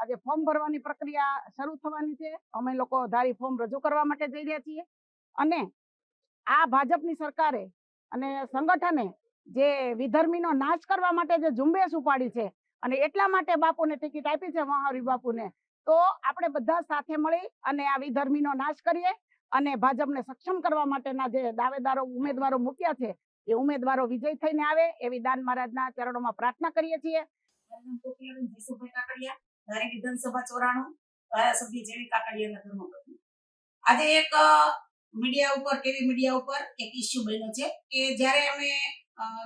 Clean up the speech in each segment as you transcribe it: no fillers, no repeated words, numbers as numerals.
આજે ફોર્મ ભરવાની પ્રક્રિયા શરૂ થવાની છે। અમે લોકો ધારી ફોર્મ રજૂ કરવા માટે જઈ રહ્યા છીએ અને આ ભાજપની સરકારે અને સંગઠને જે વિધર્મીનો નાશ કરવા માટે જે ઝુંબેશ ઉપાડી છે અને એટલા માટે બાપુને ટિકિટ આપી છે મહાવીર બાપુને, તો આપણે બધા સાથે મળી અને આ વિધર્મીનો નાશ કરીએ અને ભાજપને સક્ષમ કરવા માટેના જે દાવેદારો ઉમેદવારો મૂક્યા છે એ ઉમેદવારો વિજય થઈને આવે એવી દાન મહારાજના ચરણોમાં પ્રાર્થના કરીએ છીએ। વિધાનસભા 94 ધારાસભ્ય જેવી કાકડિયાના ધર્મપત્ની આજે એક મીડિયા ઉપર ટીવી મીડિયા ઉપર એક ઇસ્યુ બન્યો છે કે જ્યારે અમે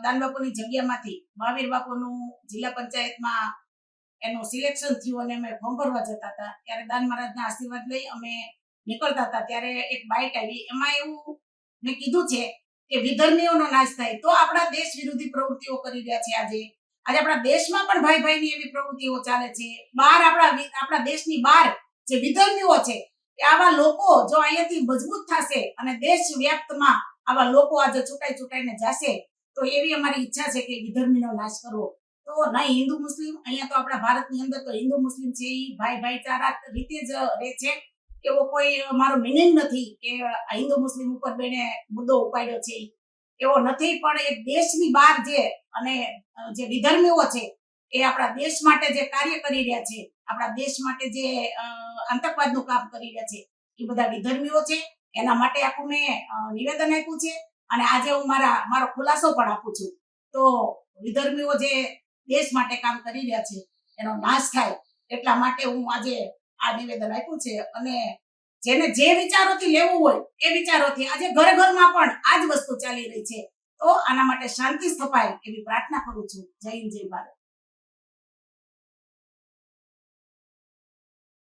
દાનબાપુની જગ્યામાંથી મહાવીર બાપુનું જિલ્લા પંચાયતમાં એનું સિલેક્શન થયું અને અમે ફોર્મ ભરવા જતા હતા ત્યારે દાન મહારાજના આશીર્વાદ લઈ અમે નીકળતા હતા ત્યારે એક બાઇટ આવી। એમાં એવું મેં કીધું છે કે વિધર્મીઓનો નાશ થાય તો આપણા દેશ વિરોધી પ્રવૃત્તિઓ કરી રહ્યા છે। આજે આપણા દેશમાં પણ ભાઈ ભાઈની એવી પ્રવૃત્તિઓ ચાલે છે। બહાર આપણા દેશની બહાર જે વિધર્મીઓ છે આવા લોકો જો અહીંયાથી મજબૂત થશે અને દેશ વ્યાપ્તમાં આવા લોકો આજે ચૂંટાઈને જશે તો એવી અમારી ઈચ્છા છે કે વિધર્મીનો નાશ કરવો। તો નહીં હિન્દુ મુસ્લિમ, અહીંયા તો આપણા ભારતની અંદર તો હિન્દુ મુસ્લિમ છે એ ભાઈ ભાઈચારા રીતે જ રહે છે। એવો કોઈ મારો મિનિંગ નથી કે હિન્દુ મુસ્લિમ ઉપર બેને મુદ્દો ઉપાડ્યો છે એવો નથી, પણ એક દેશની બહાર જે વિધર્મીઓ છે એ આપણા દેશ માટે જે કાર્ય કરી રહ્યા છે, આપણા દેશ માટે જે આતંકવાદનું કામ કરી રહ્યા છે એ બધા વિધર્મીઓ છે। એના માટે આખું મેં નિવેદન આપ્યું છે અને આજે હું મારો ખુલાસો પણ આપું છું। તો વિધર્મીઓ જે દેશ માટે કામ કરી રહ્યા છે એનો નાશ થાય એટલા માટે હું આજે આ નિવેદન આપ્યું છે અને જેને જે વિચારોથી લેવું હોય એ વિચારોથી આજે ઘરમાં પણ આ જ વસ્તુ ચાલી રહી છે। તો આના માટે શાંતિ સ્થપાય એવી પ્રાર્થના કરું છું। જય હિન્દ, જય ભારત।